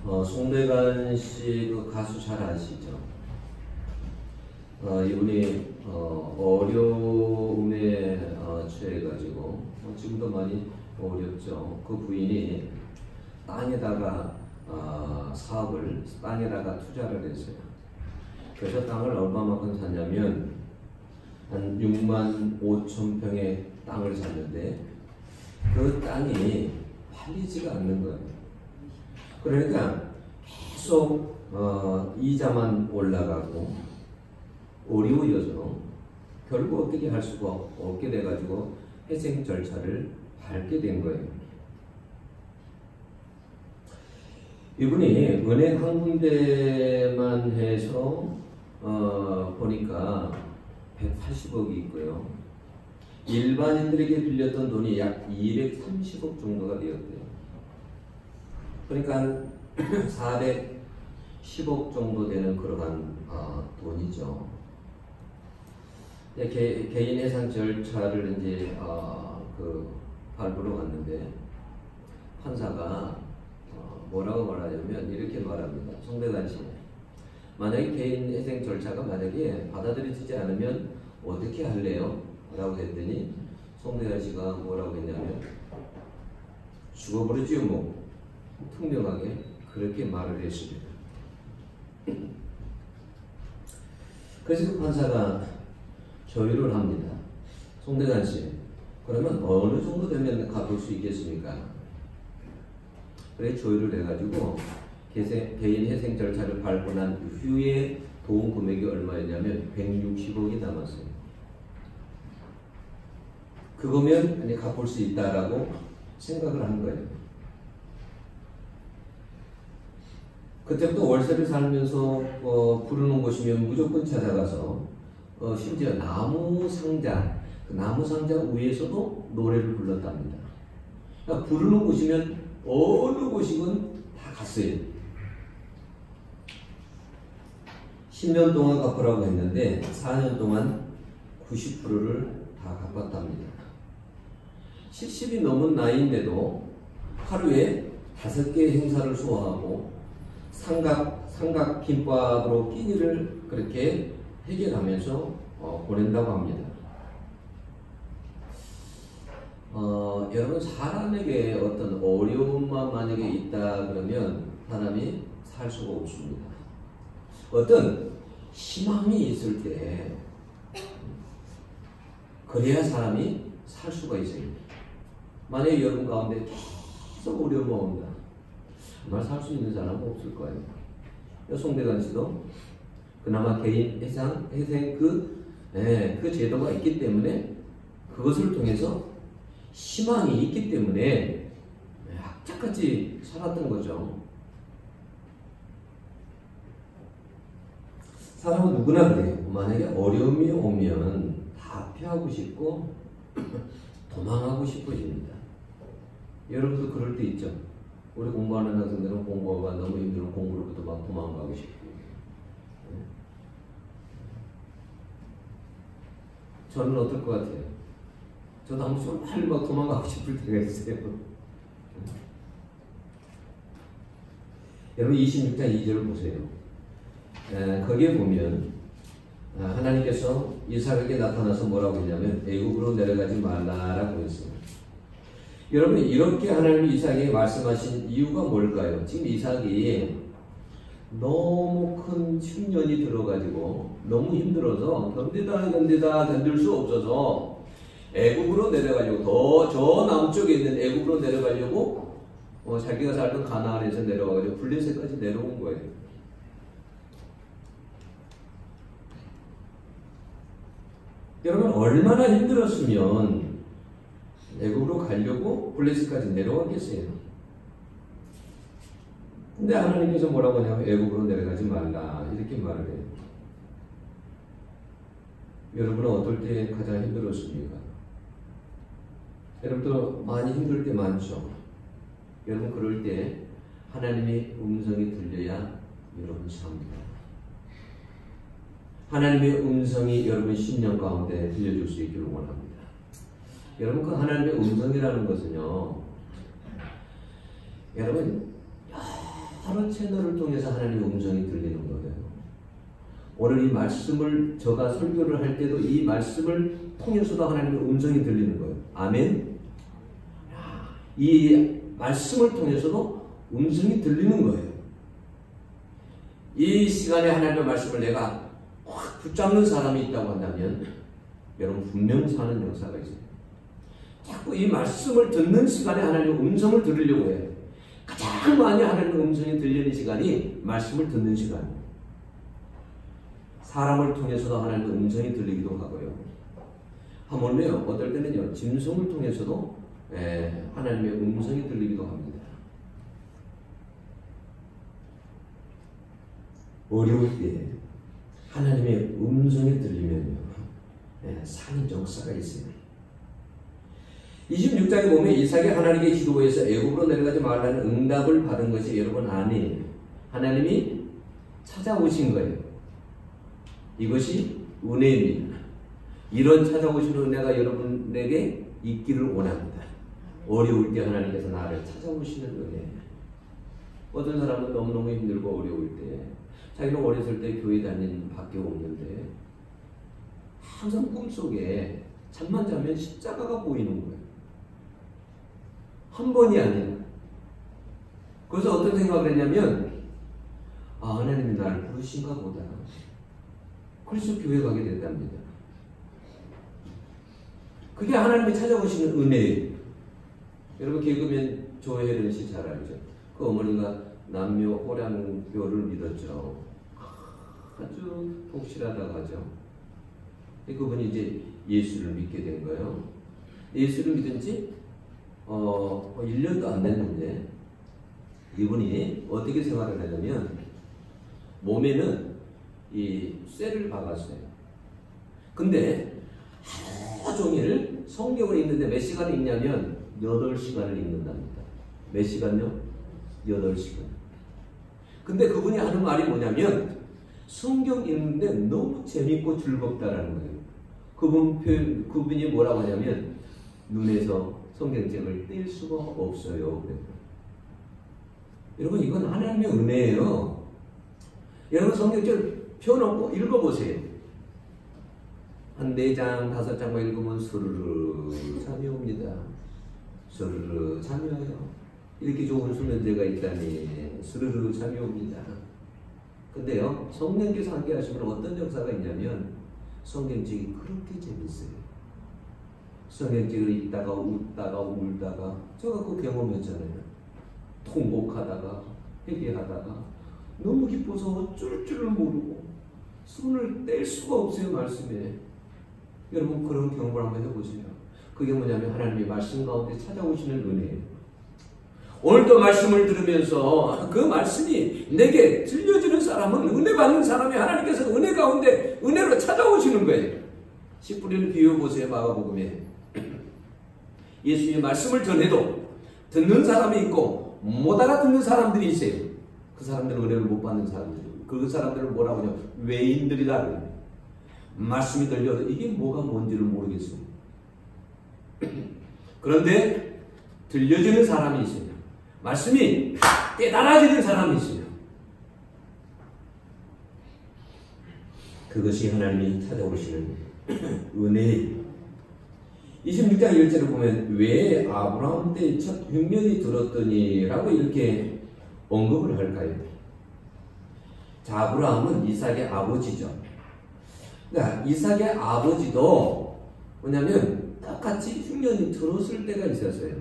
송대관 씨 그 가수 잘 아시죠? 이분이 어려움에 처해가지고 지금도 많이 어렵죠. 그 부인이 땅에다가 사업을 땅에다가 투자를 했어요. 그래서 땅을 얼마만큼 샀냐면 한 6만 5천 평의 땅을 샀는데 그 땅이 팔리지가 않는 거예요. 그러니까 계속 이자만 올라가고 어려워져서 결국 어떻게 할 수가 없게 돼가지고 회생 절차를 밟게 된 거예요. 이분이 은행 한 군데만 해서 보니까 180억이 있고요. 일반인들에게 빌렸던 돈이 약 230억 정도가 되었대요. 그러니까 410억 정도 되는 그러한 돈이죠. 개인 해상 절차를 이제 밟으러 갔는데 판사가 뭐라고 말하냐면 이렇게 말합니다. 송대관 씨, 만약에 개인 회생 절차가 만약에 받아들여지지 않으면 어떻게 할래요? 라고 했더니 송대관 씨가 뭐라고 했냐면 죽어버리지요 뭐. 분명하게 그렇게 말을 했습니다. 그래서 그 판사가 조율을 합니다. 송대관 씨, 그러면 어느 정도 되면 갚을 수 있겠습니까? 그래 조율을 해가지고 개인 회생 절차를 밟고 난 후에 도움 금액이 얼마였냐면 160억이 남았어요. 그거면 갚을 수 있다라고 생각을 한 거예요. 그때부터 월세를 살면서 부르는 곳이면 무조건 찾아가서 심지어 나무 상자, 그 나무 상자 위에서도 노래를 불렀답니다. 그러니까 부르는 곳이면 어느 곳이건 다 갔어요. 10년 동안 갚으라고 했는데 4년 동안 90%를 다 갚았답니다. 70이 넘은 나이인데도 하루에 5개 행사를 소화하고 삼각 김밥으로 끼니를 그렇게 해결하면서 보낸다고 합니다. 여러분, 사람에게 어떤 어려움만 만약에 있다 그러면 사람이 살 수가 없습니다. 어떤 희망이 있을 때 그래야 사람이 살 수가 있어요. 만약에 여러분 가운데 계속 어려움이 온다, 정말 살 수 있는 사람은 없을 거예요. 송대관 씨도 그나마 개인 회생 그 제도가 있기 때문에 그것을 통해서 희망이 있기 때문에 악착같이 살았던 거죠. 사람은 누구나 그래요. 만약에 어려움이 오면 다 피하고 싶고 도망하고 싶어집니다. 여러분도 그럴 때 있죠. 우리 공부하는 학생들은 공부가 너무 힘들면 공부로부터 막 도망가고 싶고. 저는 어떨 것 같아요? 저도 한 번씩 빨리 막 도망가고 싶을 때가 있어요. 여러분 26장 2절 보세요. 거기에 보면 하나님께서 이삭에게 나타나서 뭐라고 했냐면 애굽으로 내려가지 말라라고 했어요. 여러분, 이렇게 하나님이 이삭에게 말씀하신 이유가 뭘까요? 지금 이삭이 너무 큰 흉년이 들어가지고 너무 힘들어서 견딜 수 없어서 애굽으로 내려가려고, 저 남쪽에 있는 애굽으로 내려가려고 자기가 살던 가나안에서 내려와가지고 블레셋까지 내려온 거예요. 여러분, 얼마나 힘들었으면 애굽으로 가려고 블레셋까지 내려왔겠어요. 근데 하나님께서 뭐라고 하냐면 애굽으로 내려가지 말라 이렇게 말을 해요. 여러분은 어떨 때 가장 힘들었습니까? 여러분도 많이 힘들 때 많죠. 여러분 그럴 때 하나님의 음성이 들려야 여러분 삽니다. 하나님의 음성이 여러분 심령 가운데 들려줄 수 있기를 원합니다. 여러분 그 하나님의 음성이라는 것은요, 여러분 여러 채널을 통해서 하나님의 음성이 들리는 거예요. 오늘 이 말씀을 제가 설교를 할 때도 이 말씀을 통해서도 하나님의 음성이 들리는 거예요. 아멘. 이 말씀을 통해서도 음성이 들리는 거예요. 이 시간에 하나님의 말씀을 내가 확 붙잡는 사람이 있다고 한다면 여러분 분명 사는 역사가 있어요. 자꾸 이 말씀을 듣는 시간에 하나님의 음성을 들으려고 해요. 가장 많이 하나님의 음성이 들리는 시간이 말씀을 듣는 시간이에요. 사람을 통해서도 하나님의 음성이 들리기도 하고요. 하물며 어떨 때는요, 짐승을 통해서도 하나님의 음성이 들리기도 합니다. 어려울 때 하나님의 음성이 들리면요, 사는 역사가 있어요. 26장에 보면 이삭이 하나님의 기도에서 애굽으로 내려가지 말라는 응답을 받은 것이 여러분 아니에요. 하나님이 찾아오신 거예요. 이것이 은혜입니다. 이런 찾아오시는 은혜가 여러분에게 있기를 원합니다. 어려울 때 하나님께서 나를 찾아오시는 은혜. 어떤 사람은 너무너무 힘들고 어려울 때 자기는 어렸을 때 교회 다닌 밖에 없는데 항상 꿈속에 잠만 자면 십자가가 보이는 거예요. 한 번이 아니라. 그래서 어떤 생각을 했냐면 하나님이 나를 부르신가 보다. 그래서 교회 가게 됐답니다. 그게 하나님이 찾아오시는 은혜예요. 여러분 개그맨 조혜련 씨 잘 알죠? 그 어머니가 남묘 호랑교를 믿었죠. 아주 독실하다고 하죠. 그분이 이제 예수를 믿게 된 거예요. 예수를 믿은 지 1년도 안 됐는데 이분이 어떻게 생활을 하냐면 몸에는 이 쇠를 박았어요. 근데 하루 종일 성경을 읽는데 몇 시간을 읽냐면 8시간을 읽는답니다. 몇 시간요? 8시간. 근데 그분이 하는 말이 뭐냐면 성경 읽는데 너무 재밌고 즐겁다라는 거예요. 그분이 뭐라고 하냐면 눈에서 성경책을 뗄 수가 없어요. 여러분 이건 하나님의 은혜예요. 여러분 성경책을 펴놓고 읽어보세요. 한 4장, 5장만 읽으면 스르르 잠이 옵니다. 스르르 잠이 와요. 이렇게 좋은 수면제가 있다니 스르르 잠이 옵니다. 근데요, 성령께서 함께 하시면 어떤 역사가 있냐면 성경책이 그렇게 재밌어요. 성경책을 읽다가 웃다가 울다가 제가 그 경험했잖아요. 통곡하다가 회개하다가 너무 기뻐서 어쩔 줄을 모르고 손을 뗄 수가 없어요. 말씀에. 여러분 그런 경험을 한번 해보세요. 그게 뭐냐면 하나님의 말씀 가운데 찾아오시는 은혜예요. 오늘도 말씀을 들으면서 그 말씀이 내게 들려주는 사람은 은혜 받는 사람이 하나님께서 은혜 가운데 은혜로 찾아오시는 거예요. 씨 뿌리를 비워보세요. 마가복음에 예수님의 말씀을 전해도 듣는 사람이 있고 못 알아듣는 사람들이 있어요. 그 사람들은 은혜를 못 받는 사람들. 그 사람들을 뭐라고 하냐? 외인들이라 그래요. 말씀이 들려도 이게 뭐가 뭔지를 모르겠어요. 그런데 들려주는 사람이 있어요. 말씀이 깨달아지는 사람이 있어요. 그것이 하나님이 찾아오시는 은혜예요. 26장 1절을 보면 왜 아브라함 때 첫 흉년이 들었더니 라고 이렇게 언급을 할까요? 자, 아브라함은 이삭의 아버지죠. 그러니까 이삭의 아버지도 뭐냐면 똑같이 흉년이 들었을 때가 있었어요.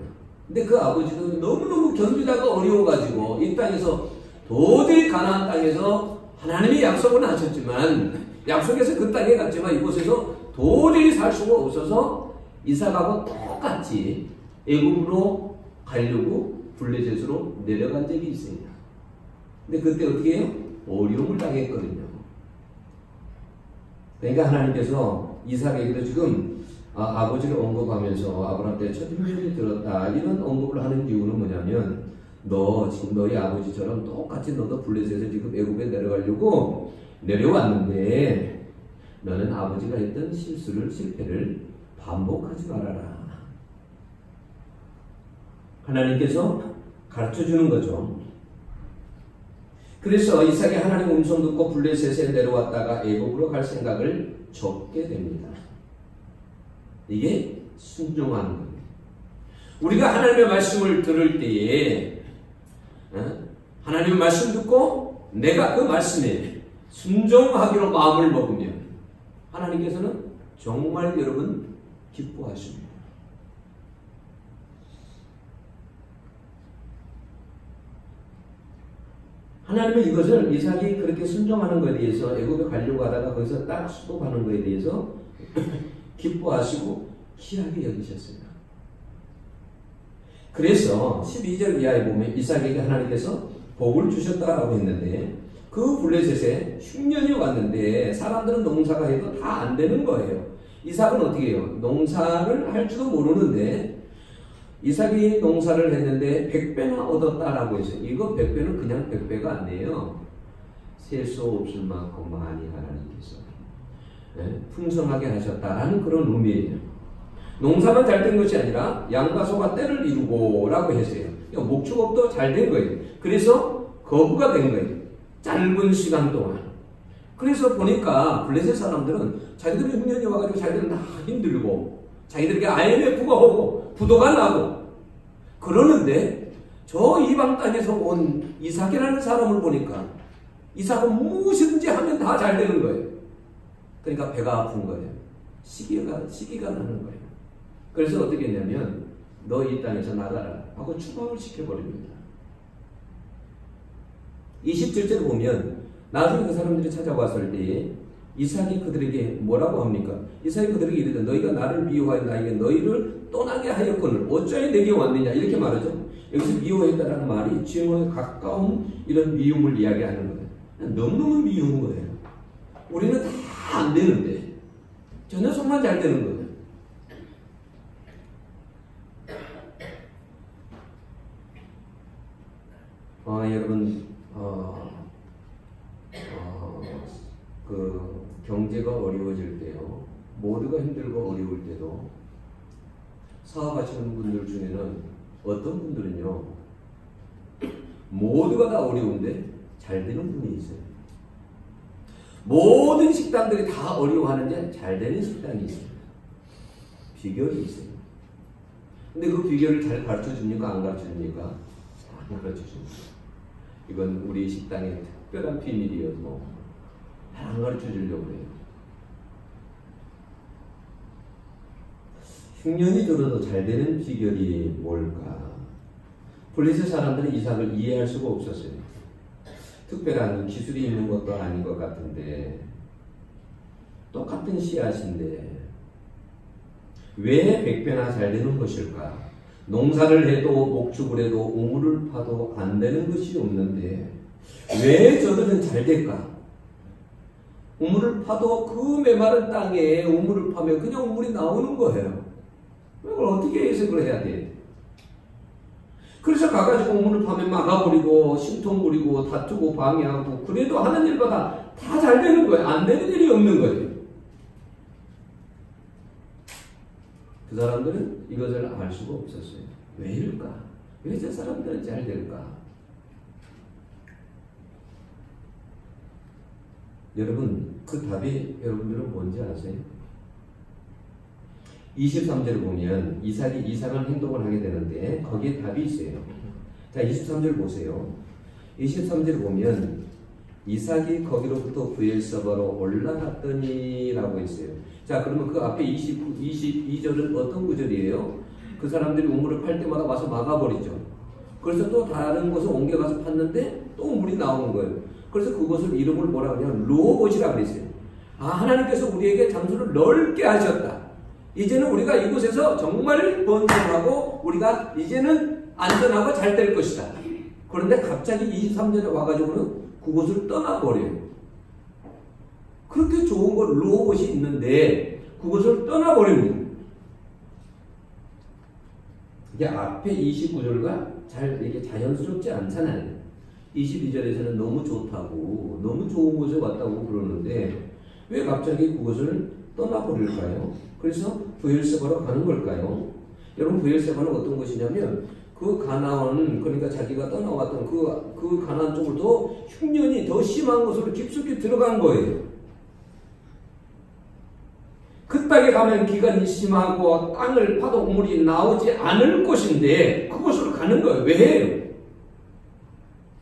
근데 그 아버지도 너무너무 견디다가 어려워가지고 이 땅에서 도저히 가나안 땅에서 하나님이 약속은 하셨지만 약속에서 그 땅에 갔지만 이곳에서 도저히 살 수가 없어서 이삭하고 똑같이 애굽으로 가려고 블레셋으로 내려간 적이 있습니다. 근데 그때 어떻게 해요? 어려움을 당했거든요. 그러니까 하나님께서 이삭에게도 지금 아버지를 언급하면서 아브라함 때 첫 흉년이 들었다 이런 언급을 하는 이유는 뭐냐면 너 지금 너희 아버지처럼 똑같이 너도 블레셋에서 지금 애굽에 내려가려고 내려왔는데 너는 아버지가 했던 실패를 반복하지 말아라. 하나님께서 가르쳐주는 거죠. 그래서 이삭이 하나님 음성 듣고 블레셋에 내려왔다가 애굽으로 갈 생각을 접게 됩니다. 이게 순종하는 거예요. 우리가 하나님의 말씀을 들을 때에 하나님의 말씀 듣고 내가 그 말씀에 순종하기로 마음을 먹으면 하나님께서는 정말 여러분 기뻐하십니다. 하나님은 이것을 이삭이 그렇게 순종하는 것에 대해서 애굽에 가려고 하다가 거기서 딱 수복하는 것에 대해서 기뻐하시고 귀하게 여기셨어요. 그래서 12절 이하에 보면 이삭에게 하나님께서 복을 주셨다라고 했는데 그 블레셋에 흉년이 왔는데 사람들은 농사가 해도 다 안 되는 거예요. 이삭은 어떻게 해요? 농사를 할 줄도 모르는데 이삭이 농사를 했는데 100배나 얻었다라고 했어요. 이거 100배는 그냥 100배가 아니에요. 셀 수 없을 만큼 많이 하나님께서 풍성하게 하셨다라는 그런 의미예요. 농사만 잘 된 것이 아니라 양과 소가 때를 이루고 라고 했어요. 목축업도 잘 된 거예요. 그래서 거부가 된 거예요. 짧은 시간 동안. 그래서 보니까 블레셋 사람들은 자기들이 흉년이 와가지고 자기들은 다 힘들고 자기들에게 IMF가 오고 부도가 나고 그러는데 저 이방 땅에서 온 이삭이라는 사람을 보니까 이삭은 무엇이든지 하면 다 잘 되는 거예요. 그러니까 배가 아픈 거예요. 시기가 나는 거예요. 그래서 어떻게 했냐면 너 이 땅에서 나가라 하고 추방을 시켜버립니다. 27절을 보면 나중에 그 사람들이 찾아왔을 때에 이삭이 그들에게 뭐라고 합니까? 이삭이 그들에게 이르되 너희가 나를 미워하여 나에게 너희를 떠나게 하였거늘 어찌하여 내게 왔느냐 이렇게 말하죠. 여기서 미워했다라는 말이 죄에 가까운 이런 미움을 이야기하는 거예요. 너무너무 미운 거예요. 우리는 다 안 되는데 저 녀석만 잘 되는 거예요. 여러분 그 경제가 어려워질 때요, 모두가 힘들고 어려울 때도 사업하시는 분들 중에는 어떤 분들은요 모두가 다 어려운데 잘 되는 분이 있어요. 모든 식당들이 다 어려워하는데 잘 되는 식당이 있어요. 비결이 있어요. 근데 그 비결을 잘 가르쳐 줍니까? 안 가르쳐 줍니까? 안 가르쳐 줍니다. 이건 우리 식당의 특별한 비밀이어서 안 가르쳐 주려고 해요. 흉년이 들어도 잘 되는 비결이 뭘까? 블레셋 사람들은 이삭을 이해할 수가 없었어요. 특별한 기술이 있는 것도 아닌 것 같은데 똑같은 씨앗인데 왜 100배나 잘 되는 것일까? 농사를 해도 목축을 해도 우물을 파도 안 되는 것이 없는데 왜 저들은 잘 될까? 우물을 파도 그 메마른 땅에 우물을 파면 그냥 우물이 나오는 거예요. 이걸 어떻게 해석을 해야 돼? 그래서 가가지고 우물을 파면 막아버리고 신통 부리고 다투고 방해하고 그래도 하는 일보다 다 잘 되는 거예요. 안 되는 일이 없는 거예요. 그 사람들은 이것을 알 수가 없었어요. 왜 이럴까? 왜 저 사람들은 잘 될까? 여러분, 그 답이 여러분들은 뭔지 아세요? 23절을 보면 이삭이 이상한 행동을 하게 되는데 거기에 답이 있어요. 자, 23절 보세요. 23절 보면 이삭이 거기로부터 브엘세바로 올라갔더니 라고 있어요. 자, 그러면 그 앞에 22절은 어떤 구절이에요? 그 사람들이 우물을 팔 때마다 와서 막아버리죠. 그래서 또 다른 곳에 옮겨가서 팠는데 또 물이 나오는 거예요. 그래서 그것을 이름을 뭐라 그러냐면 르호봇이라고 그랬어요. 아, 하나님께서 우리에게 장소를 넓게 하셨다. 이제는 우리가 이곳에서 정말 번성하고 우리가 이제는 안전하고 잘 될 것이다. 그런데 갑자기 23절에 와가지고는 그곳을 떠나버려요. 그렇게 좋은 거 르호봇이 있는데 그곳을 떠나버립니다. 이게 앞에 29절과 잘 이게 자연스럽지 않잖아요. 22절에서는 너무 좋다고 너무 좋은 곳에 왔다고 그러는데 왜 갑자기 그곳을 떠나버릴까요? 그래서 브엘세바로 가는 걸까요? 여러분, 브엘세바는 어떤 곳이냐면 그 가나안, 그러니까 자기가 떠나왔던 그 가나안 쪽으로 더 흉년이 더 심한 곳으로 깊숙이 들어간 거예요. 그 땅에 가면 기간이 심하고 땅을 파도 물이 나오지 않을 곳인데 그곳으로 가는 거예요. 왜 해요?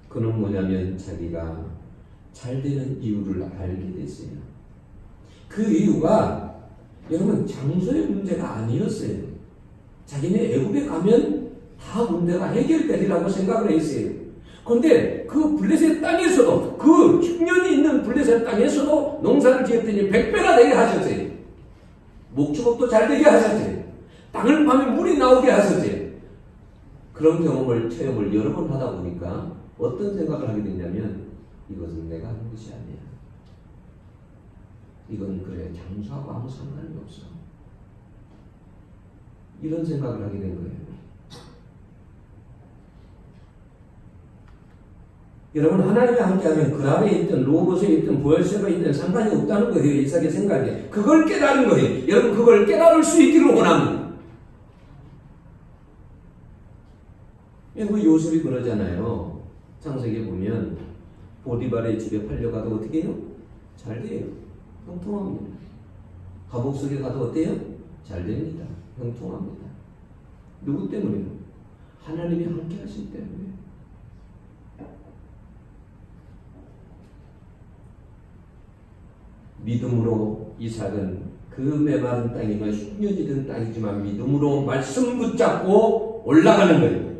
그는 뭐냐면 자기가 잘 되는 이유를 알게 됐어요. 그 이유가 여러분 장소의 문제가 아니었어요. 자기네 애굽에 가면 다 문제가 해결되리라고 생각을 했어요. 그런데 그 블레셋 땅에서도 그 흉년이 있는 블레셋 땅에서도 농사를 지었더니 100배나 되게 하셨어요. 목축업도 잘 되게 하셨어요. 땅을 파면 물이 나오게 하셨어요. 그런 체험을 여러 번 하다 보니까 어떤 생각을 하게 됐냐면 이것은 내가 하는 것이 아니야. 이건 그래 장수하고 아무 상관이 없어. 이런 생각을 하게 된 거예요. 여러분 하나님이 함께하면 그랄에 있든 로봇에 있든 보엘세바에 있든 상관이 없다는 거예요. 이삭의 생각에. 그걸 깨달은 거예요. 여러분 그걸 깨달을 수 있기를 원합니다. 그 요셉이 그러잖아요. 창세기에 보면 보디발의 집에 팔려가도 어떻게 해요? 잘 돼요. 형통합니다. 감옥 속에 가도 어때요? 잘 됩니다. 형통합니다. 누구 때문에요? 하나님이 함께 하신 때문에. 믿음으로 이삭은 그 메마른 땅이면 흉년이 든 땅이지만 믿음으로 말씀 붙잡고 올라가는 거예요.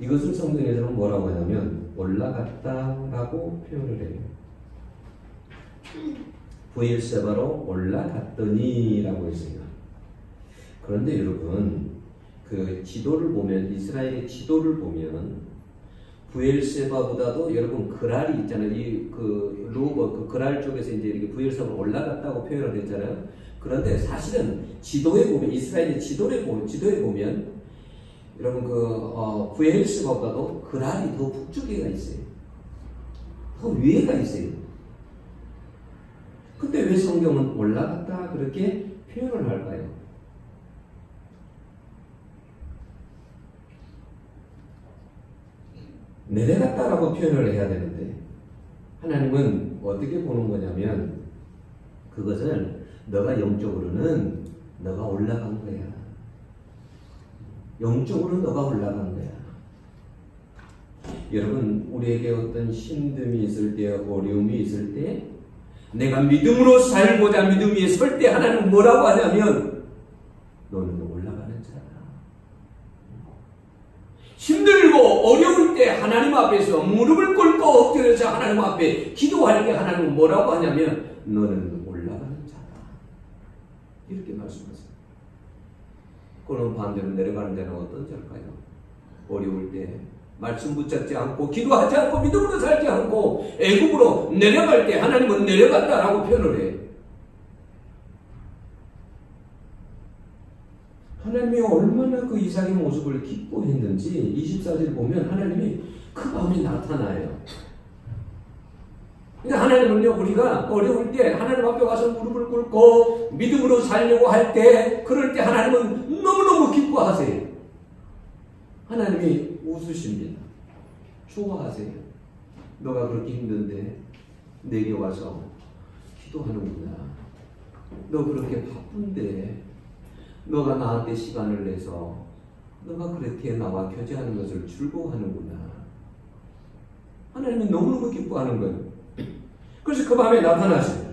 이것을 성경에서는 뭐라고 하냐면 올라갔다라고 표현을 해요. 브엘세바로 올라갔더니라고 했어요. 그런데 여러분 그 지도를 보면 이스라엘의 지도를 보면 브엘세바보다도 여러분 그랄이 있잖아요. 그 로버 그 그랄 쪽에서 이제 이렇게 브엘세바로 올라갔다고 표현을 했잖아요. 그런데 사실은 지도에 보면 이스라엘의 지도에 보면 여러분 브엘세바보다도 그랄이 더 북쪽에가 있어요. 더 위에가 있어요. 근데 왜 성경은 올라갔다 그렇게 표현을 할까요? 내려갔다라고 표현을 해야 되는데 하나님은 어떻게 보는 거냐면 그것을 너가 영적으로는 너가 올라간 거야. 영적으로 너가 올라간 거야. 여러분 우리에게 어떤 힘듦이 있을 때 어려움이 있을 때 내가 믿음으로 살고자 믿음 위에 설 때 하나님은 뭐라고 하냐면 너는 올라가는 자다. 힘들고 어려울 때 하나님 앞에서 무릎을 꿇고 엎드려서 하나님 앞에 기도할 때 하나님은 뭐라고 하냐면 너는 올라가는 자다. 이렇게 말씀하세요. 그럼 반대로 내려가는 자는 어떤 자일까요? 어려울 때 말씀 붙잡지 않고 기도하지 않고 믿음으로 살지 않고 애굽으로 내려갈 때 하나님은 내려갔다라고 표현을 해요. 하나님이 얼마나 그 이삭의 모습을 기뻐했는지 24절을 보면 하나님이 그 밤에 나타나요. 그러니까 하나님은요 우리가 어려울 때 하나님 앞에 가서 무릎을 꿇고 믿음으로 살려고 할 때 그럴 때 하나님은 너무너무 기뻐하세요. 하나님이 웃으십니다. 좋아하세요. 너가 그렇게 힘든데 내게 와서 기도하는구나. 너 그렇게 바쁜데 너가 나한테 시간을 내서 너가 그렇게 나와 교제하는 것을 즐거워하는구나. 하나님은 너무너무 기뻐하는 거예요. 그래서 그 밤에 나타나세요.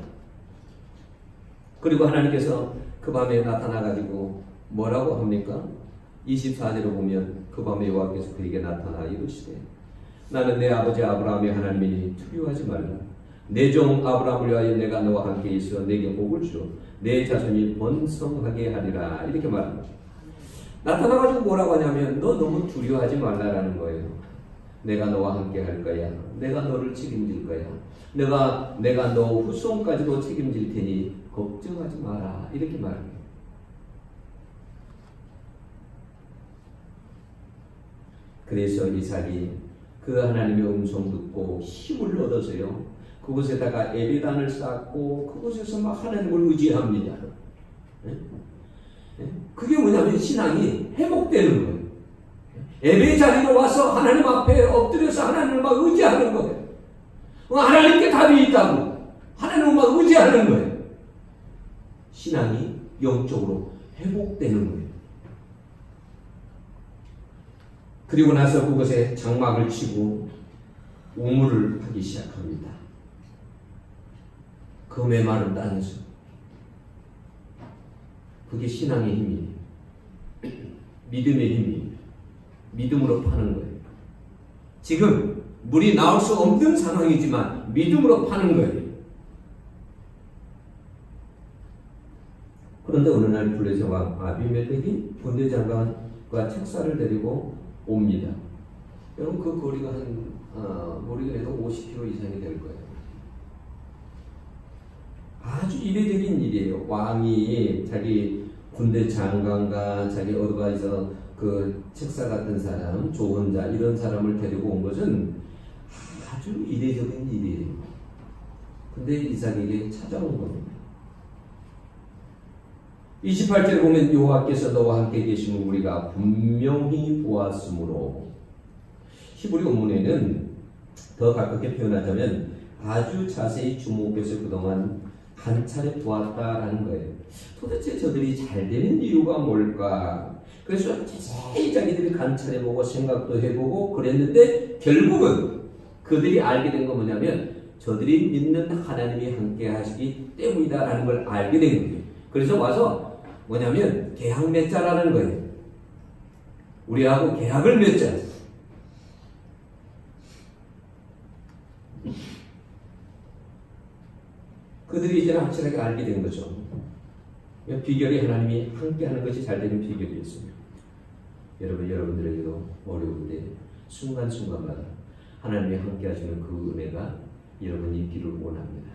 그리고 하나님께서 그 밤에 나타나가지고 뭐라고 합니까? 24절을 보면 그 밤에 여호와께서 그에게 나타나 이르시되 나는 내 아버지 아브라함의 하나님이니 두려워하지 말라. 내 종 아브라함을 위하여 내가 너와 함께 있어 내게 복을 주어 내 자손이 번성하게 하리라. 이렇게 말합니다. 나타나가지고 뭐라고 하냐면 너 너무 두려워하지 말라라는 거예요. 내가 너와 함께 할 거야. 내가 너를 책임질 거야. 내가 너 후손까지도 책임질 테니 걱정하지 마라. 이렇게 말합니다. 그래서 이삭이 그 하나님의 음성 듣고 힘을 얻어서요. 그곳에다가 에베단을 쌓고 그곳에서 막 하나님을 의지합니다. 그게 뭐냐면 신앙이 회복되는 거예요. 예배 자리로 와서 하나님 앞에 엎드려서 하나님을 막 의지하는 거예요. 하나님께 답이 있다고 하나님을 막 의지하는 거예요. 신앙이 영적으로 회복되는 거예요. 그리고 나서 그것에 장막을 치고 우물을 하기 시작합니다. 그 메마른 땅에서. 그게 신앙의 힘이에요. 믿음의 힘이에요. 믿음으로 파는 거예요. 지금 물이 나올 수 없는 상황이지만 믿음으로 파는 거예요. 그런데 어느 날 블레셋 왕 아비멜렉이 군대 장관과 책사를 데리고 옵니다. 여러분 그 거리가 머리가 해도 50km 이상이 될 거예요. 아주 이례적인 일이에요. 왕이 자기 군대 장관과 자기 어드바이저 그 책사 같은 사람, 좋은 자 이런 사람을 데리고 온 것은 아주 이례적인 일이에요. 근데 이삭에게 찾아온 겁니다. 28절에 보면 여호와께서 너와 함께 계심을 우리가 분명히 보았으므로 히브리 원문에는 더 가깝게 표현하자면 아주 자세히 주목해서 그동안 한 차례 보았다라는 거예요. 도대체 저들이 잘 되는 이유가 뭘까? 그래서 자세히 자기들이 관찰해 보고 생각도 해보고 그랬는데 결국은 그들이 알게 된 건 뭐냐면 저들이 믿는 하나님이 함께 하시기 때문이다라는 걸 알게 된 거예요. 그래서 와서 뭐냐면 계약 맺자라는 거예요. 우리하고 계약을 맺자. 그들이 이제는 확실하게 알게 된 거죠. 비결이 하나님이 함께하는 것이 잘 되는 비결이었습니다. 여러분들에게도 어려운데 순간순간마다 하나님이 함께하시는 그 은혜가 여러분이 있기를 원합니다.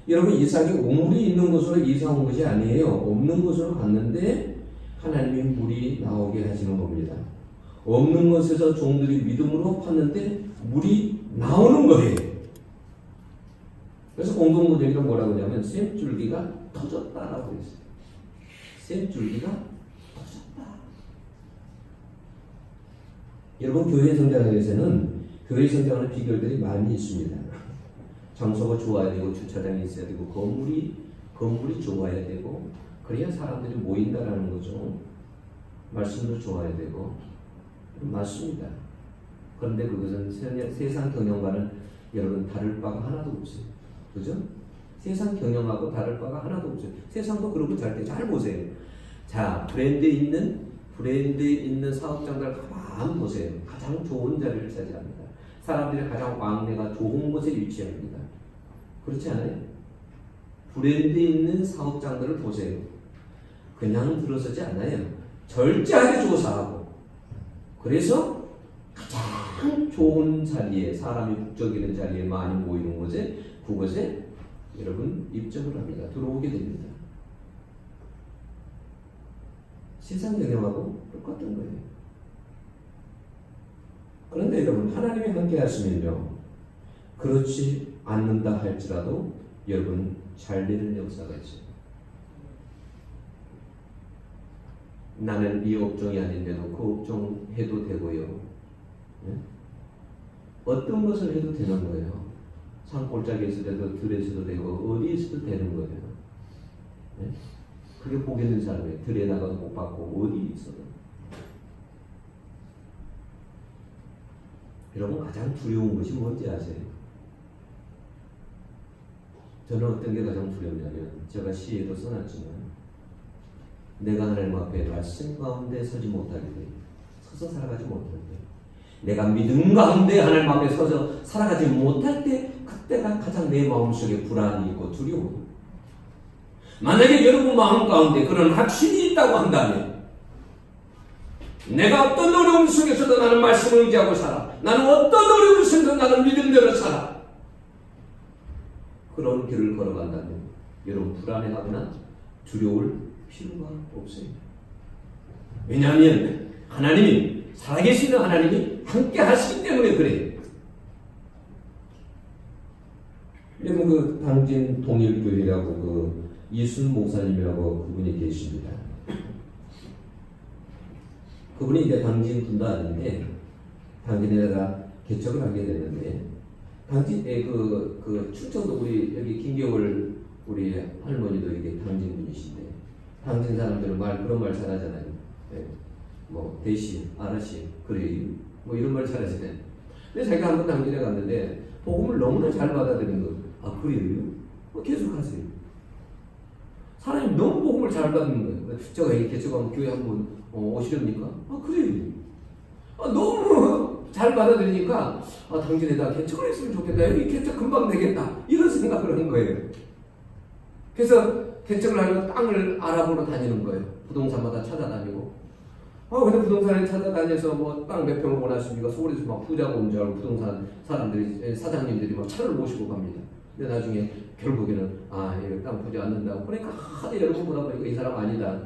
여러분 이삭이 우물이 있는 곳으로 이사 온 것이 아니에요. 없는 곳으로 갔는데 하나님이 물이 나오게 하시는 겁니다. 없는 곳에서 종들이 믿음으로 팠는데 물이 나오는 거예요. 그래서 공동구절이가 뭐라고 하냐면 샘줄기가 터졌다라고 했어요. 샘줄기가 터졌다. 여러분 교회 성장하기 위해서는 교회 성장하는 비결들이 많이 있습니다. 장소가 좋아야 되고 주차장이 있어야 되고 건물이 좋아야 되고 그래야 사람들이 모인다라는 거죠. 말씀도 좋아야 되고 맞습니다. 그런데 그것은 세상 경영과는 여러분 다를 바가 하나도 없어요. 그죠? 세상 경영하고 다를 바가 하나도 없어요. 세상도 그러고 잘 보세요. 자, 브랜드 있는 사업장들 가만 보세요. 가장 좋은 자리를 차지합니다. 사람들이 가장 왕래가 좋은 곳에 위치합니다. 그렇지 않아요? 브랜드 있는 사업장들을 보세요. 그냥 들어서지 않아요. 절제하게 조사하고 그래서 가장 좋은 자리에 사람이 북적이는 자리에 많이 모이는 곳에 그곳에 여러분 입점을 합니다. 들어오게 됩니다. 세상 경영하고 똑같은 거예요. 그런데 여러분 하나님이 함께 하시면요 그렇지 않는다 할지라도 여러분 잘 되는 역사가 있어요. 나는 이 업종이 아닌데도 그 업종 해도 되고요. 네? 어떤 것을 해도 되는 거예요. 산골짜기에 있어도 들에서도 되고 어디에 있어도 되는 거예요. 네? 그게 복 있는 사람이에요. 들에 나가도 복 받고 어디 있어도. 여러분 가장 두려운 것이 뭔지 아세요? 저는 어떤 게 가장 두렵냐면 제가 시에도 써놨지만 내가 하나님 앞에 말씀 가운데 서지 못하게 돼. 서서 살아가지 못할 때 내가 믿음 가운데 하나님 앞에 서서 살아가지 못할 때 그때가 가장 내 마음속에 불안이 있고 두려워. 만약에 여러분 마음 가운데 그런 확신이 있다고 한다면 내가 어떤 어려움 속에서도 나는 말씀을 의지하고 살아. 나는 어떤 어려움 속에서도 나는 믿음대로 살아. 그런 길을 걸어간다면 여러분 불안해하거나 두려울 필요가 없어요. 왜냐하면 하나님이 살아계시는 하나님이 함께 하시기 때문에 그래요. 여러분 그 당진 동일교회라고 그 이순 목사님이라고 그분이 계십니다. 그분이 이제 당진 분도 아닌데 당진에다가 개척을 하게 되는데 당진에 그 충청도 우리 여기 김겨울 우리 할머니도 이게 당진 분이신데 당진 사람들은 그런 말 잘하잖아요. 네. 뭐 대시, 아라시, 그래 뭐 이런 말 잘하시네. 근데 자기가 한번 당진에 갔는데 복음을 너무나 잘 받아들인 거. 아 그래요? 계속 하세요. 사람이 너무 복음을 잘 받는 거예요. 제가 이 개척하면 교회 한번 오시렵니까? 아 그래요. 너무 잘 받아들이니까 당진에다 개척을 했으면 좋겠다. 여기 개척 금방 되겠다. 이런 생각을 한 거예요. 그래서 개척을 하려고 땅을 알아보러 다니는 거예요. 부동산마다 찾아다니고. 근데 부동산을 찾아다녀서 뭐 땅 몇 평을 원하십니까? 서울에서 막 부자가 온 줄 알고 부동산 사람들이, 사장님들이 막 차를 모시고 갑니다. 근데 나중에 결국에는 이거 땅 보지 않는다고. 그러니까 하도 여러 번 보다 보니까 이 사람 아니다.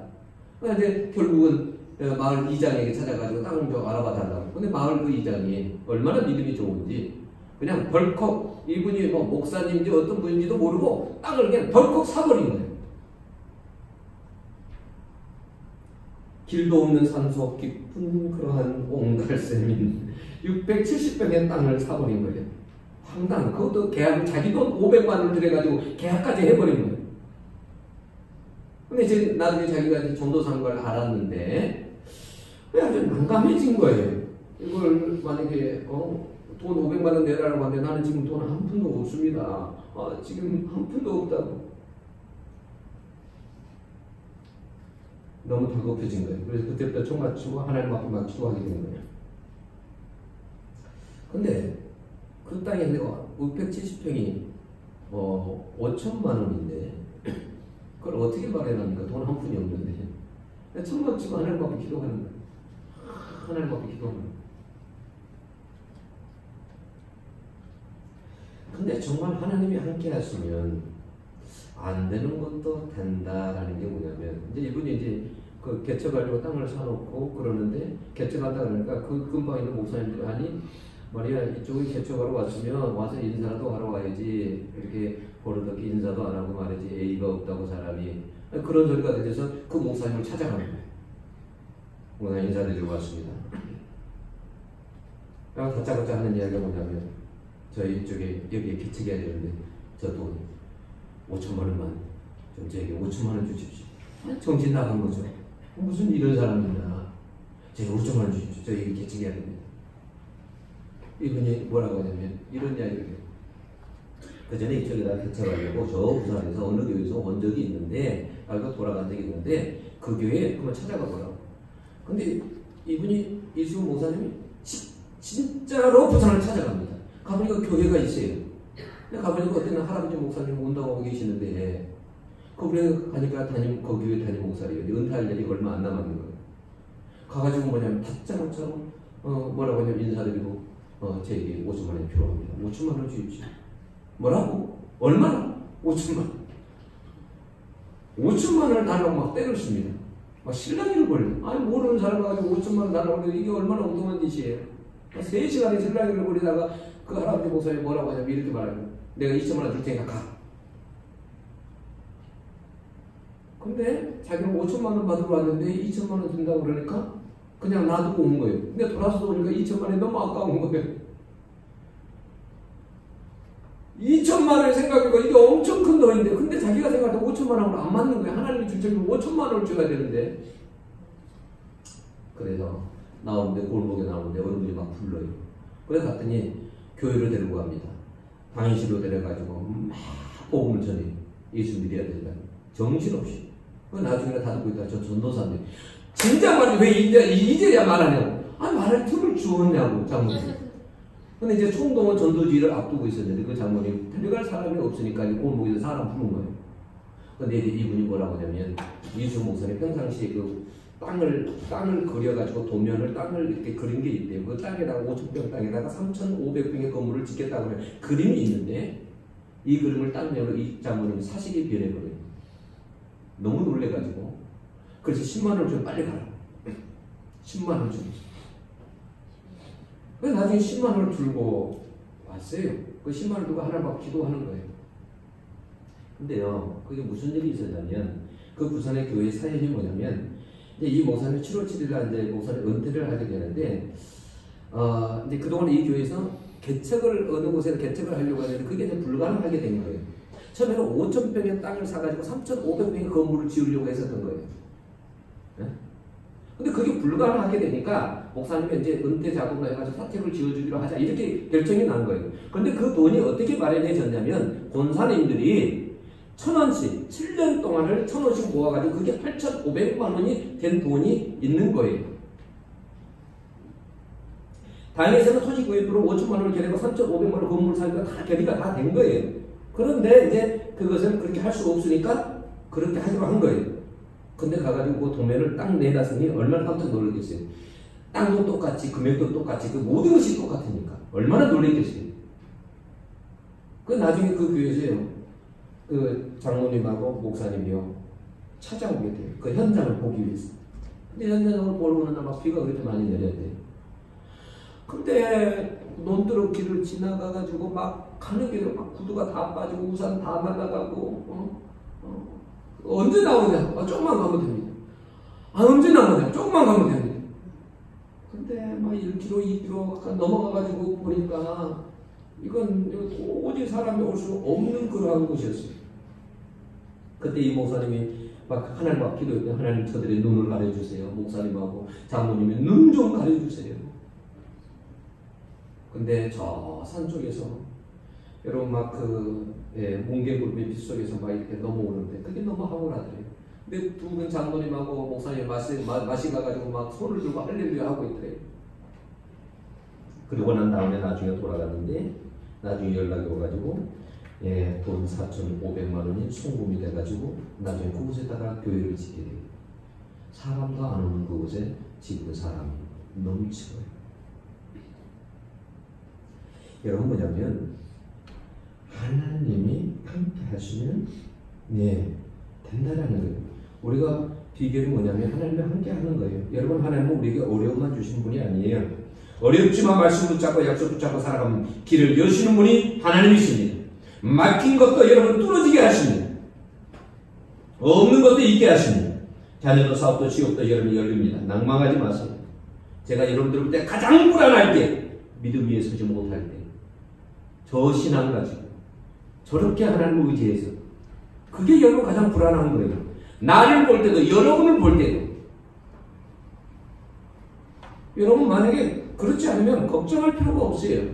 근데 결국은 마을 이장에게 찾아가지고 땅 좀 알아봐 달라고. 근데 마을 그 이장이 얼마나 믿음이 좋은지 그냥 벌컥 이분이 뭐 목사님인지 어떤 분인지도 모르고 땅을 그냥 벌컥 사버린 거예요. 길도 없는 산속 깊은 그러한 옹달샘인 670평의 땅을 사버린 거예요. 황당. 그것도 계약을 자기 돈 500만 원을 들여가지고 계약까지 해버린 거예요. 근데 이제 나중에 자기가 이제 전도사인 걸 알았는데 아주 난감해진 거예요. 이걸 만약에 돈 500만 원 내라고 하는데 나는 지금 돈 한 푼도 없습니다. 지금 한 푼도 없다고. 너무 다급해진 거예요. 그래서 그때부터 총 맞추고 하나님 앞에 막 기도하게 된 거예요. 근데 그 땅에 670평이 5천만 원인데 그걸 어떻게 마련합니까? 돈 한 푼이 없는데. 총 맞추고 하나님 앞에 기도하는 거예요. 하나님 앞에 기도하는 거예요. 근데 정말 하나님이 함께 하시면 안 되는 것도 된다라는 게 뭐냐면, 이제 이분이 이제 그 개척하려고 땅을 사놓고 그러는데, 개척한다 그러니까 그 근방에 있는 목사님들이 아니 말이야 이쪽에 개척하러 왔으면 와서 인사도 하러 와야지, 이렇게 버릇없게 인사도 안 하고 말이지 예의가 없다고 사람이, 그런 소리가 들려서 그 목사님을 찾아가는 거예요. 오늘 인사드리러 왔습니다. 다짜고짜 하는 이야기가 뭐냐면, 저희 이쪽에 여기에 개척해야 되는데 저 돈 5천만 원만 좀 저에게 5천만 원 주십시오. 정신 나간 거죠. 무슨 이런 사람이냐. 제가 5천만 원 주십시오. 저에게 개척해야 됩니다. 이분이 뭐라고 하냐면 이런 이야기를 해요. 그 전에 이쪽에다 개척하려고 저 부산에서 어느 교회에서 온 적이 있는데, 알고 돌아간 적이 있는데 그 교회에 한번 찾아가 보라고. 근데 이분이 이수훈 목사님이 진짜로 부산을 찾아갑니다. 가보니까 교회가 있어요. 가보니까 어떤 할아버지 목사님 온다고 하고 계시는데, 그분에 가니까 그 교회 담임 목사래요. 은퇴할 일이 얼마 안 남았는 거예요. 가가지고 뭐냐면 다짜고짜 뭐라고 하냐면 인사드리고 제게 5천만 원이 필요합니다. 5천만 원 주십시오. 뭐라고? 얼마나? 5천만 원. 5천만 원을 달라고 막 때렸습니다. 막 실랑이를 벌려. 아니 모르는 사람 가지고 5천만 원 달라고 하는데 이게 얼마나 엉뚱한 짓이에요. 3시간에 실랑이를 벌이다가 그 할아버지 목사님이 뭐라고 하냐면 이렇게 말하는, 내가 2천만 원 줄 테니까 가. 근데 자기는 5천만 원 받으러 왔는데 2천만 원 준다고 그러니까 그냥 놔두고 온 거예요. 근데 돌아서 오니까 2천만 원이 너무 아까운 거예요. 2천만 원을 생각해보니까 이게 엄청 큰 돈인데, 근데 자기가 생각할 때 5천만 원으로 안 맞는 거예요. 하나님이 줄 적이 5천만 원을 줘야 되는데. 그래서 나오는데, 골목에 나오는데 어느 분이 막 불러요. 그래서 갔더니 교회로 데리고 갑니다. 방인실로 데려가지고 막 복음을 전해. 예수 믿어야 된다. 정신없이. 나중에 다 듣고 있다. 저 전도사인데 진짜 말이 왜 이제야 말하냐고. 말할 틈을 주었냐고 장모님. 근데 이제 총동원 전도지를 앞두고 있었는데 그 장모님 데려갈 사람이 없으니까 이제 골목에서 사람 부른 거예요. 근데 이제 이분이 뭐라고 하냐면, 이수 목사님 평상시에 그 땅을 그려가지고 도면을 땅을 이렇게 그린 게 있대요. 그 땅에다가 5,000평 땅에다가 3,500평의 건물을 짓겠다고 하는 그림이 있는데, 이 그림을 딱 내로 이 장모님 사실이 변해버려요. 너무 놀래가지고. 그래서 10만 원을 좀 빨리 가라. 10만 원 좀. 그래서 나중에 10만 원을 들고 왔어요. 그 10만 원 두고 하나님 앞에 기도하는 거예요. 근데요, 그게 무슨 일이 있었냐면, 그 부산의 교회 사연이 뭐냐면, 이제 이 목사님이 7월 7일에 이제 목사님 은퇴를 하게 되는데, 이제 그동안 이 교회에서 개척을, 어느 곳에 개척을 하려고 하는데, 그게 이제 불가능하게 된 거예요. 처음에는 5,000평의 땅을 사가지고 3,500평의 건물을 지으려고 했었던 거예요. 네? 근데 그게 불가능하게 되니까 목사님이 이제 은퇴 자금을 해가지고 사택을 지어주기로 하자 이렇게 결정이 난 거예요. 근데 그 돈이 어떻게 마련해졌냐면 권사님들이 1,000원씩 7년 동안을 1,000원씩 모아가지고 그게 8,500만 원이 된 돈이 있는 거예요. 당에서는 토지 구입으로 5천만 원을 결의하고 3,500만 원 건물 사니까 다 결의가 다 된 거예요. 그런데 이제 그것은 그렇게 할 수 없으니까 그렇게 하기로 한 거예요. 근데 가가지고 그 도면을 딱 내놨으니 얼마나 깜짝 놀랐겠어요. 땅도 똑같이, 금액도 똑같이, 그 모든 것이 똑같으니까. 얼마나 놀랐겠어요. 그 나중에 그 교회에서요, 그 장로님하고 목사님이요, 찾아오게 돼요. 그 현장을 보기 위해서. 근데 현장을 보러 오는 날 막 비가 그렇게 많이 내렸대요. 근데 논두렁 길을 지나가가지고 막 가는 길에 막 구두가 다 빠지고 우산 다 날아가고, 언제 나오냐? 조금만 가면 됩니다. 언제 나오냐? 조금만 가면 됩니다. 근데 막 1km, 2km 넘어가가지고 보니까 이건 도저히 사람이 올 수 없는 그러한 곳이었어요. 그때 이 목사님이 막 하나님 앞 기도했는데 하나님 저들의 눈을 가려주세요. 목사님하고 장모님이 눈 좀 가려주세요. 근데 저 산 쪽에서 여러분 막 뭉게구름의 빗속에서 막 이렇게 넘어오는데 그게 너무 황홀하더래요. 근데 두 분 장모님하고 목사님 마시 가가지고 막 손을 들고 할렐루야 하고 있더래요. 그리고 난 다음에 나중에 돌아갔는데 나중에 연락이 오가지고 돈 4,500만 원이 송금이 돼가지고 나중에 그곳에다가 교회를 짓게 돼요. 사람도 안 오는 그곳에 짓는 사람이 넘치고요. 여러분 뭐냐면 하나님이 함께 하시면 된다라는 거예요. 우리가 비결이 뭐냐면 하나님이 함께 하는 거예요. 여러분 하나님은 우리에게 어려움만 주신 분이 아니에요. 어렵지만 말씀 붙잡고 약속 붙잡고 살아가면 길을 여시는 분이 하나님이십니다. 막힌 것도 여러분 뚫어지게 하십니다. 없는 것도 있게 하십니다. 자녀도 사업도 취업도 여러분이 열립니다. 낭망하지 마세요. 제가 여러분들 볼 때 가장 불안할 때 믿음 위에 서지 못할 때 저 신앙 가지고 저렇게 하나님을 의지해서 그게 여러분 가장 불안한 거예요. 나를 볼 때도 여러분을 볼 때도 여러분 만약에 그렇지 않으면 걱정할 필요가 없어요.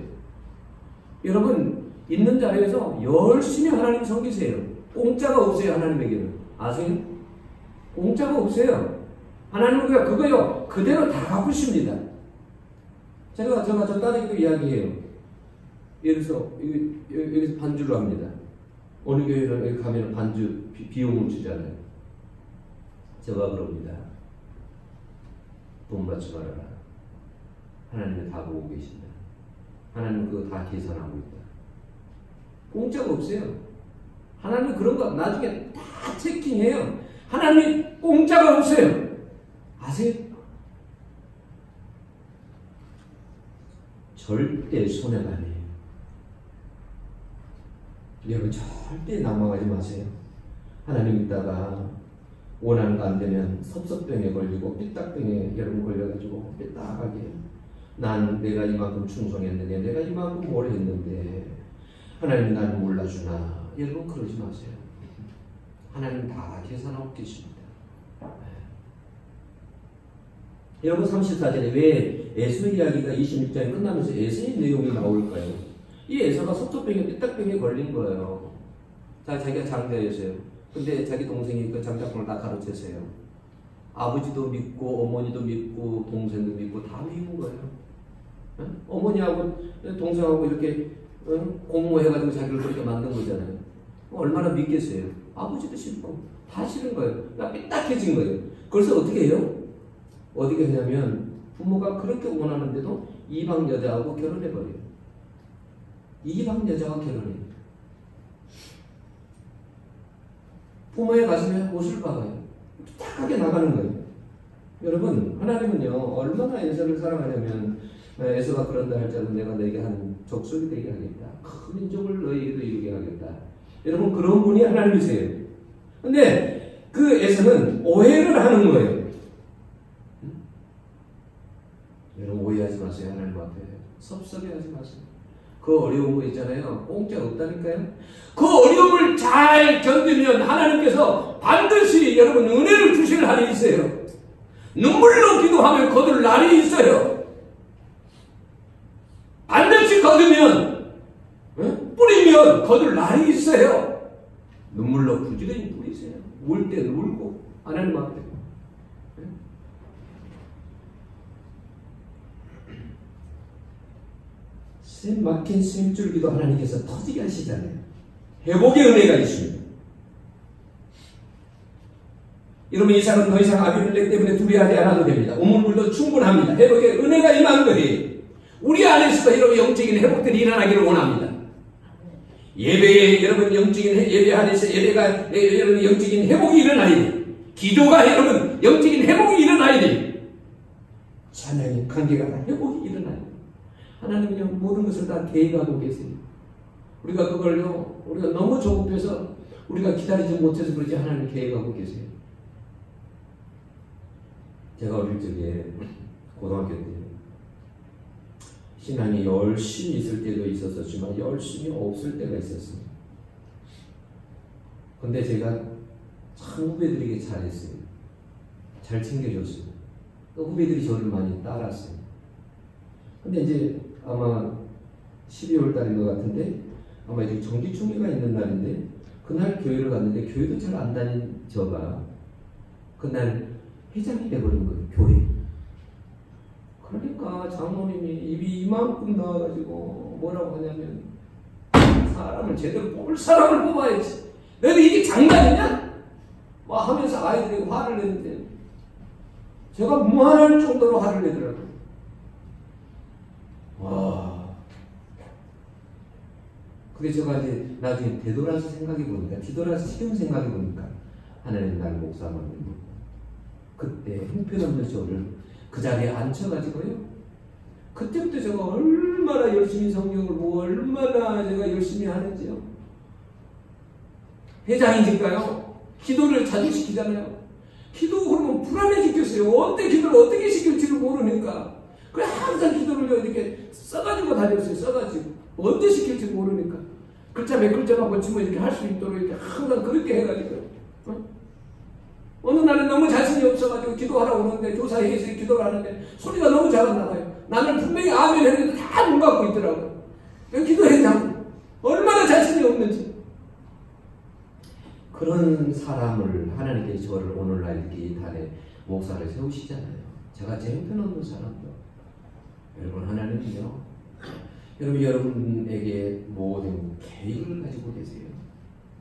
여러분 있는 자리에서 열심히 하나님 섬기세요. 공짜가 없어요. 하나님에게는 아세요? 공짜가 없어요. 하나님은 그거요 그대로 다 갚으십니다. 제가 저 딸에게도 이야기해요. 예를 들어서 여기서 반주를 합니다. 어느 교회는 여기 가면 반주 비용을 주잖아요. 제가 그럽니다. 돈 받지 말아라. 하나님은 다 보고 계신다. 하나님은 그거 다 계산하고 있다. 공짜가 없어요. 하나님은 그런 거 나중에 다 체킹해요. 하나님이 공짜가 없어요. 아세요? 절대 손해가 아니에요. 여러분 절대 낭망하지 마세요. 하나님 있다가 원하는 거 안 되면 섭섭병에 걸리고 삐딱병에 여러분 걸려가지고 삐딱하게 난 내가 이만큼 충성했는데 내가 이만큼 뭘 했는데 하나님 나를 몰라주나. 여러분 그러지 마세요. 하나님 다 계산하고 계십니다. 여러분 34절에 왜 에서 이야기가 26장에 끝나면서 에서의 내용이 나올까요? 이 에서가 섭섭병에 삐딱병에 걸린 거예요. 자기가 장자였어요. 근데 자기 동생이 그 장자권을 다 가르쳤어요. 아버지도 믿고 어머니도 믿고 동생도 믿고 다 믿은 거예요. 어머니하고 동생하고 이렇게 공모해가지고 자기를 그렇게 만든 거잖아요. 얼마나 믿겠어요. 아버지도 싫고 다 싫은 거예요. 그러니까 삐딱해진 거예요. 그래서 어떻게 해요? 어디게 하냐면 부모가 그렇게 원하는데도 이방 여자하고 결혼해버려요. 이방 여자와 결혼해요. 부모의 가슴에 옷을 박아요. 삐딱하게 나가는 거예요. 여러분 하나님은요 얼마나 에서를 사랑하냐면 에서가 그런다 할지라도 내가 너에게 한 족속이 되게 하겠다. 큰 민족을 너에게도 이루게 하겠다. 여러분 그런 분이 하나님이세요. 근데 그 에서는 오해를 하는 거예요. 여러분 오해하지 마세요. 하나님 앞에 섭섭해하지 마세요. 그 어려운 거 있잖아요. 공짜 없다니까요. 그 어려움을 잘 견디면 하나님께서 반드시 여러분 은혜를 주실 날이 있어요. 눈물로 기도하면 거둘 날이 있어요. 반드시 거두면 뿌리면 거둘 날이 있어요. 눈물로 부지런히 뿌리세요. 울 때 울고 하나님 앞에. 샘 막힌 샘줄기도 하나님께서 터지게 하시잖아요. 회복의 은혜가 있습니다. 여러분 이삭은 더 이상 아비멜렉 때문에 두려워하지 않아도 됩니다. 우물물도 충분합니다. 회복의 은혜가 임한 거예요. 우리 안에서도 여러분 영적인 회복들이 일어나기를 원합니다. 예배에 여러분 영적인 예배 안에서 예배가 여러분 영적인 회복이 일어나야 돼요. 기도가 여러분 영적인 회복이 일어나야 돼요. 찬양의 관계가 회복이 일어나야 돼요. 하나님은요 모든 것을 다 계획하고 계세요. 우리가 그걸요 우리가 너무 조급해서 우리가 기다리지 못해서 그러지 하나님 계획하고 계세요. 제가 어릴 적에 고등학교 때 신앙이 열심히 있을 때도 있었지만 열심히 없을 때가 있었습니다. 근데 제가 참 후배들에게 잘했어요. 잘 챙겨줬어요. 또 후배들이 저를 많이 따랐어요. 근데 이제 아마 12월 달인 것 같은데 아마 이제 정기총회가 있는 날인데 그날 교회를 갔는데 교회도 잘 안 다닌 저가 그날 회장이 돼버린 거예요. 교회. 그러니까 장모님이 입이 이만큼 나와가지고 뭐라고 하냐면 사람을 제대로 뽑을 사람을 뽑아야지. 너희들 이게 장난이냐? 뭐 하면서 아이들이 화를 내는데 제가 무한할 정도로 화를 내더라고요. 와. 근데 제가 이제 나중에 되돌아서 생각해 보니까 뒤돌아서 지금 생각해 보니까 하나님 날 목사 만들고 그때 형편없는 저를 그 자리에 앉혀가지고요. 그때부터 제가 얼마나 열심히 성경을 보고 얼마나 제가 열심히 하는지요. 회장이니까요. 기도를 자주 시키잖아요. 기도 그러면 불안해지겠어요. 언제 기도를 어떻게 시킬지를 모르니까. 그래 항상 기도를 이렇게 써가지고 다녔어요. 써가지고 언제 시킬지 모르니까. 글자 몇 글자만 고치면 이렇게 할 수 있도록 이렇게 항상 그렇게 해가지고요. 어느 날은 너무 자신이 없어가지고 기도하라고 오는데 교사회에서 기도를 하는데 소리가 너무 잘 안 나가요. 나는 분명히 아멘 했는데 다 눈 감고 있더라고요. 기도했냐고. 얼마나 자신이 없는지. 그런 사람을 하나님께서 저를 오늘날 이렇게 이 단에 목사를 세우시잖아요. 제가 제 형편없는 사람도. 여러분 하나님은요. 여러분에게 모든 계획을 가지고 계세요.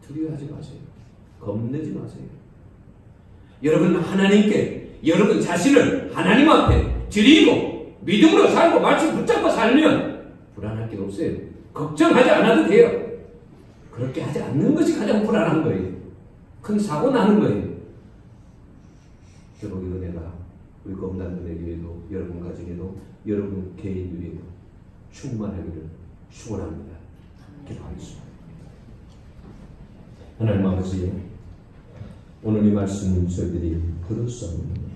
두려워하지 마세요. 겁내지 마세요. 여러분 하나님께 여러분 자신을 하나님 앞에 드리고 믿음으로 살고 말씀 붙잡고 살면 불안할 게 없어요. 걱정하지 않아도 돼요. 그렇게 하지 않는 것이 가장 불안한 거예요. 큰 사고 나는 거예요. 여러분의 은혜가 우리 검단들의 위에도 여러분 가정에도 여러분 개인 위에도 충만하기를 축원합니다. 기도하겠습니다. 하나님 아버지 오늘 이 말씀 저희들이 들었습니다.